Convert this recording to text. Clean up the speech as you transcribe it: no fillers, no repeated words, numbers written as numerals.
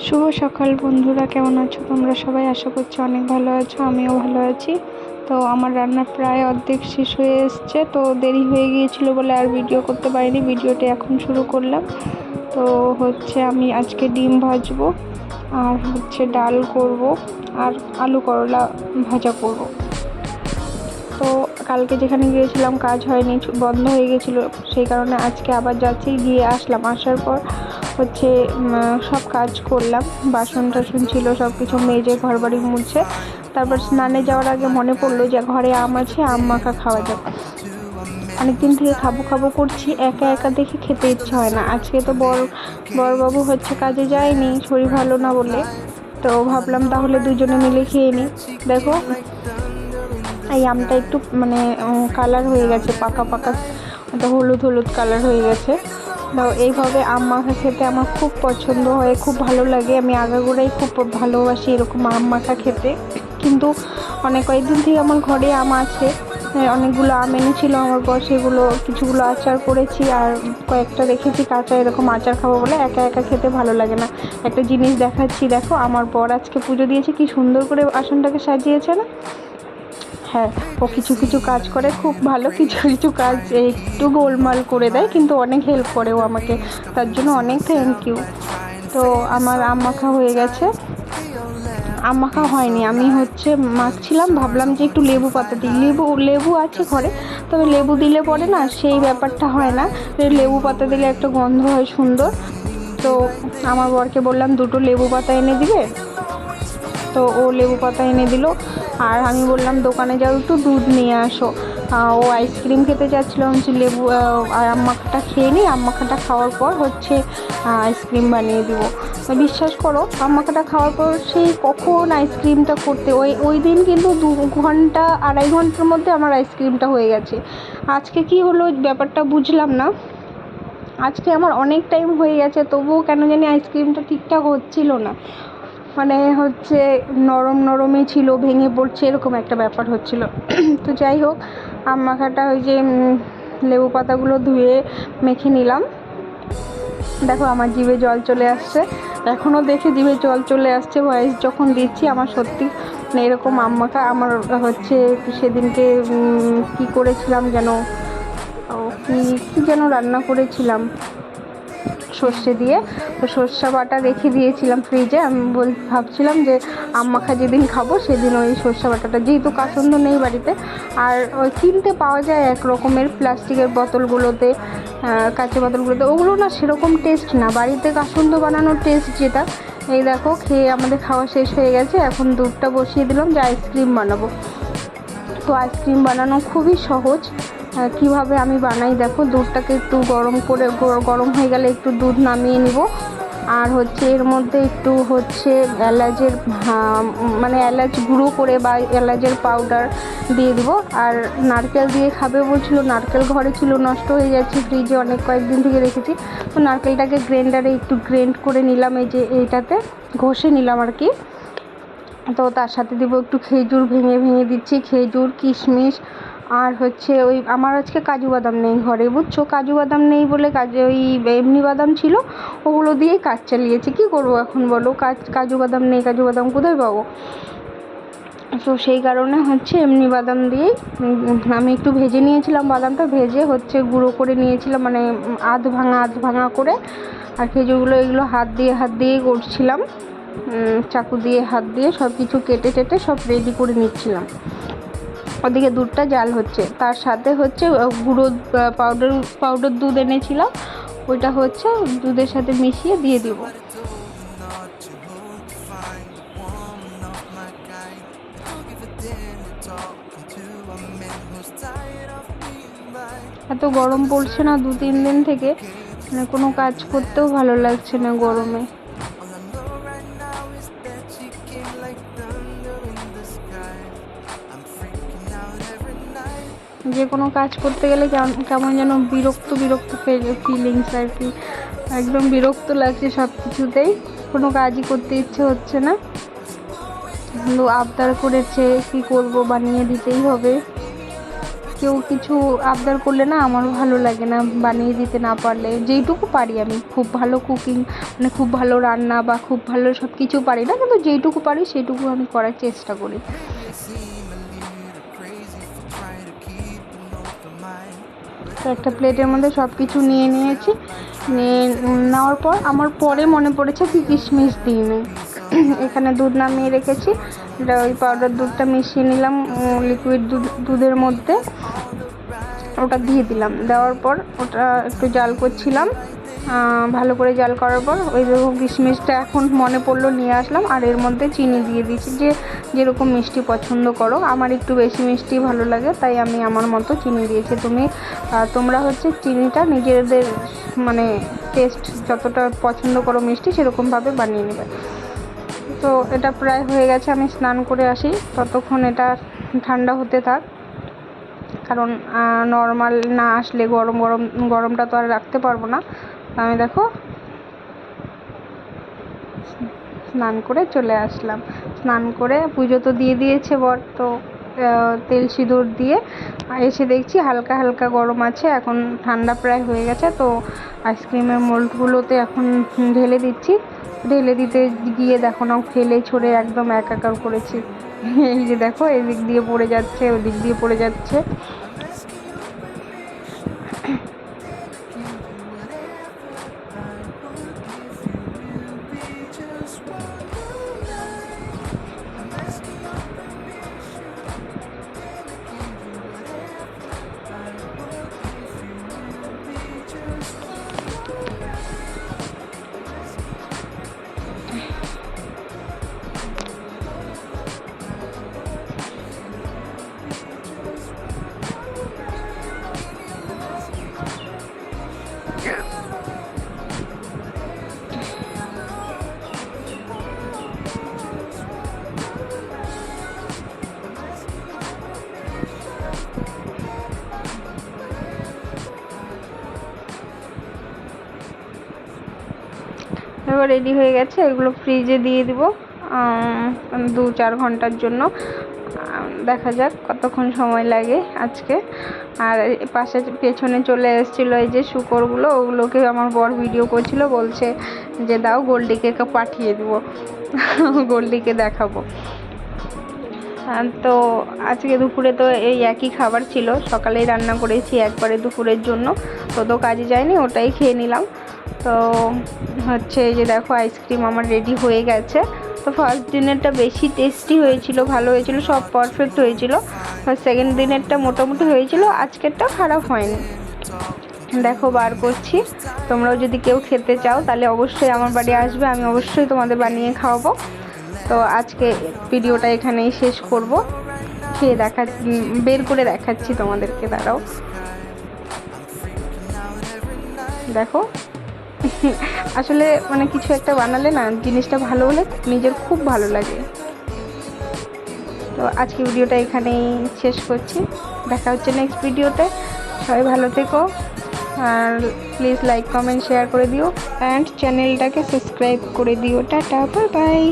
শুভ সকাল বন্ধুরা, কেমন আছো তোমরা সবাই? আশা করছি অনেক ভালো আছো, আমিও ভালো আছি। তো আমার রান্না প্রায় অর্ধেক শেষ হয়ে এসছে, তো দেরি হয়ে গিয়েছিল বলে আর ভিডিও করতে পারিনি। ভিডিওটি এখন শুরু করলাম। তো আমি আজকে ডিম ভাজবো, আর ডাল করব, আর আলু করলা ভাজা করব। তো কালকে যেখানে গিয়েছিলাম কাজ হয়নি, বন্ধ হয়ে গেছিলো, সেই কারণে আজকে আবার যাচ্ছি। গিয়ে আসলাম, আসার পর সব কাজ করলাম। বাসন টাসন ছিল, সব কিছু মেজে ঘর বাড়ি মুছে তারপর স্নানে যাওয়ার আগে মনে পড়লো যে ঘরে আম আছে, আম মাখা খাওয়া যাবে। অনেকদিন থেকে খাবো খাবো করছি, একা একা দেখে খেতে ইচ্ছে হয় না। আজকে তো বড়বাবু কাজে যায়নি, শরীর ভালো না বলে, তো ভাবলাম তাহলে দুজনে মিলে খেয়ে নিই। দেখো, এই আমটা একটু কালার হয়ে গেছে, পাকা পাকা, হলুদ হলুদ কালার হয়ে গেছে। তো এইভাবে আম মাখা খেতে আমার খুব পছন্দ হয়, খুব ভালো লাগে। আমি আগাগোড়াই খুব ভালোবাসি এরকম আম মাখা খেতে। কিন্তু কয়েকদিন থেকে আমার ঘরে আম আছে, অনেকগুলো আম এনেছিল আমার বর, সেগুলো কিছুগুলো আচার করেছি, আর কয়েকটা রেখেছি কাঁচা, এরকম আচার খাবো বলে। একা একা খেতে ভালো লাগে না। একটা জিনিস দেখাচ্ছি, দেখো আমার বর আজকে পুজো দিয়েছে, কি সুন্দর করে আসনটাকে সাজিয়েছে না? হ্যাঁ, ও কিছু কিছু কাজ করে খুব ভালো, কিছু কিছু কাজ একটু গোলমাল করে দেয়, কিন্তু অনেক হেল্প করে ও আমাকে, তার জন্য অনেক থ্যাংক ইউ। তো আমার আম মাখা হয়ে গেছে। আম মাখা হয়নি, আমি মাখছিলাম, ভাবলাম যে একটু লেবু পাতা দিই। লেবু আছে ঘরে, তবে লেবু দিলে পরে না সেই ব্যাপারটা হয় না। লেবু পাতা দিলে একটা গন্ধ হয় সুন্দর। তো আমার বরকে বললাম দুটো লেবু পাতা এনে দিবে, তো ও লেবু পাতা এনে দিল। আর আমি বললাম দোকানে যাও, একটু দুধ নিয়ে আসো। ও আইসক্রিম খেতে চাচ্ছিলো, লেবু আর আম মাখাটা খেয়ে নিই, আম মাখাটা খাওয়ার পর আইসক্রিম বানিয়ে দিব। বিশ্বাস করো, আম মাখাটা খাওয়ার পর সেই কখন আইসক্রিমটা করতে, ওই দিন কিন্তু 2-2.5 ঘন্টার মধ্যে আমার আইসক্রিমটা হয়ে গেছে। আজকে কি হলো ব্যাপারটা বুঝলাম না। আজকে আমার অনেক টাইম হয়ে গেছে, তবুও কেন জানি আইসক্রিমটা ঠিকঠাক হচ্ছিল না। নরম নরমই ছিল, ভেঙে পড়ছে, এরকম একটা ব্যাপার হচ্ছিল। তো যাই হোক, আম মাখাটা লেবু পাতাগুলো ধুয়ে মেখে নিলাম। দেখো আমার জিভে জল চলে আসছে, এখনও দেখে জিভে জল চলে আসছে ভয়েস যখন দিচ্ছি। আমার সত্যি এরকম আম মাখা আমার সেদিনকে কি করেছিলাম যেন, কি যেন রান্না করেছিলাম সর্ষে দিয়ে, তো সর্ষে বাটা রেখে দিয়েছিলাম ফ্রিজে। আমি ভাবছিলাম যে আম মাখা যেদিন খাবো সেদিন ওই সর্ষে বাটাটা, যেহেতু কাসন্দ নেই বাড়িতে, আর ওই কিনতে পাওয়া যায় এক রকমের প্লাস্টিকের বোতলগুলোতে, কাঁচের বোতলগুলোতে, ওগুলো না সেরকম টেস্ট না, বাড়িতে কাসন্দ বানানোর টেস্ট যেটা। এই দেখো, খেয়ে আমাদের খাওয়া শেষ হয়ে গেছে, এখন দুধটা বসিয়ে দিলাম যে আইসক্রিম বানাবো। তো আইসক্রিম বানানো খুবই সহজ। কিভাবে আমি বানাই দেখো, দুধটাকে একটু গরম হয়ে গেলে একটু দুধ নামিয়ে নিব, আর এর মধ্যে একটু এলাচের এলাচ গুঁড়ো করে বা এলাচের পাউডার দিয়ে দিব। আর নারকেল দিয়ে খাবে বলছিল, নারকেল ঘরে ছিল, নষ্ট হয়ে যাচ্ছে, ফ্রিজে অনেক কয়েকদিন থেকে রেখেছি। তো নারকেলটাকে গ্রাইন্ডারে একটু গ্রেন্ড করে নিলাম, এইটাতে ঘষে নিলাম আর কি। তো তার সাথে দিব একটু খেজুর, ভেঙে ভেঙে দিচ্ছি, খেজুর, কিশমিশ, আর ওই আমার আজকে কাজু বাদাম নেই ঘরে, বুঝছো? কাজু বাদাম নেই বলে এমনি বাদাম ছিল, ওগুলো দিয়েই কাজ চালিয়েছি। কী করবো এখন বলো, কাজু বাদাম নেই, কাজু বাদাম কোথায় পাবো? তো সেই কারণে এমনি বাদাম দিয়েই আমি একটু ভেজে নিয়েছিলাম, বাদামটা ভেজে গুঁড়ো করে নিয়েছিলাম, আধ ভাঙা করে। আর খেজুরগুলো এগুলো হাত দিয়ে করছিলাম, চাকু দিয়ে হাত দিয়ে সব কিছু কেটে টেটে সব রেডি করে নিচ্ছিলাম। ওদিকে দুধটা জাল হচ্ছে, তার সাথে গুঁড়ো পাউডার দুধ এনেছিলাম, ওইটা দুধের সাথে মিশিয়ে দিয়ে দিব। এত গরম পড়ছে না 2-3 দিন থেকে, কোনো কাজ করতেও ভালো লাগছে না গরমে। যে কোনো কাজ করতে গেলে কেমন যেন বিরক্ত ফিলিংস আর কি, একদম বিরক্ত লাগছে সব কিছুতেই, কোনো কাজই করতে ইচ্ছে হচ্ছে না। কিন্তু আবদার করেছে, কি করব, বানিয়ে দিতেই হবে। কি কেউ কিছু আবদার করলে না আমার ভালো লাগে না, বানিয়ে দিতে না পারলে। যেইটুকু পারি আমি, খুব ভালো কুকিং মানে খুব ভালো রান্না বা খুব ভালো সব কিছু পারি না, কিন্তু যেইটুকু পারি সেইটুকু আমি করার চেষ্টা করি। তো একটা প্লেটের মধ্যে সব কিছু নিয়ে নিয়েছি। নিয়ে নেওয়ার পর আমার পরে মনে পড়েছে কি কিশমিশ দিইনি। এখানে দুধ নামিয়ে রেখেছি, ওই পাউডার দুধটা মিশিয়ে নিলাম লিকুইড দুধের মধ্যে, ওটা দিয়ে দিলাম। দেওয়ার পর ওটা একটু জাল করছিলাম, ভালো করে জাল করার পর ওই দেখো কিশমিশটা এখন মনে পড়লো নিয়ে আসলাম। আর এর মধ্যে চিনি দিয়ে দিয়েছি, যেরকম মিষ্টি পছন্দ করো। আমার একটু বেশি মিষ্টি ভালো লাগে, তাই আমি আমার মতো চিনি দিয়েছি। তোমরা হচ্ছে চিনিটা নিজেদের মানে টেস্ট যতটা পছন্দ করো মিষ্টি সেরকমভাবে বানিয়ে নেবে। তো এটা প্রায় হয়ে গেছে, আমি স্নান করে আসি, ততক্ষণ এটা ঠান্ডা হতে থাক। কারণ নর্মাল না আসলে গরমটা তো আর রাখতে পারবো না। আমি দেখো স্নান করে চলে আসলাম। স্নান করে পুজো তো দিয়ে দিয়েছে বর, তো তেল সিঁদুর দিয়ে এসে দেখছি হালকা হালকা গরম আছে, এখন ঠান্ডা প্রায় হয়ে গেছে। তো আইসক্রিমের মোল্ডগুলোতে এখন ঢেলে দিচ্ছি। ঢেলে দিতে গিয়ে দেখো না ফেলে ছড়ে একদম একাকার করেছি। এই যে দেখো এদিক দিয়ে পড়ে যাচ্ছে, ওদিক দিয়ে পড়ে যাচ্ছে। এবার রেডি হয়ে গেছে, এগুলো ফ্রিজে দিয়ে দিব 2-4 ঘন্টার জন্য। দেখা যাক কতক্ষণ সময় লাগে আজকে। আর পেছনে চলে এসেছিলো এই যে শুকরগুলো, ওগুলোকে আমার বর ভিডিও করছিল, বলছে যে দাও গোল্ডিকে পাঠিয়ে দেবো, গোল্ডিকে দেখাবো। তো আজকে দুপুরে তো এই একই খাবার ছিল, সকালেই রান্না করেছি একবারে দুপুরের জন্য, তো কাজে যায়নি, ওটাই খেয়ে নিলাম। তো হচ্ছে এই যে দেখো আইসক্রিম আমার রেডি হয়ে গেছে। তো ফার্স্ট দিনেরটা বেশি টেস্টি হয়েছিল, ভালো হয়েছিল, সব পারফেক্ট হয়েছিল। সেকেন্ড দিনেরটা মোটামুটি হয়েছিল, আজকেরটা খারাপ হয়নি। দেখো বার করছি, তোমরাও যদি কেউ খেতে চাও তাহলে অবশ্যই আমার বাড়ি আসবে, আমি অবশ্যই তোমাদের বানিয়ে খাওয়াবো। তো আজকে ভিডিওটা এখানেই শেষ করব, খেয়ে বের করে দেখাচ্ছি তোমাদেরকে, দাঁড়াও। দেখো আসলে মানে কিছু একটা বানালে না জিনিসটা ভালো হলে নিজের খুব ভালো লাগে। তো আজকে ভিডিওটা এখানেই শেষ করছি, দেখা হচ্ছে নেক্সট ভিডিওতে। সবাই ভালো থেকো, আর প্লিজ লাইক কমেন্ট শেয়ার করে দিও, অ্যান্ড চ্যানেলটাকে সাবস্ক্রাইব করে দিও। Tata, bye bye.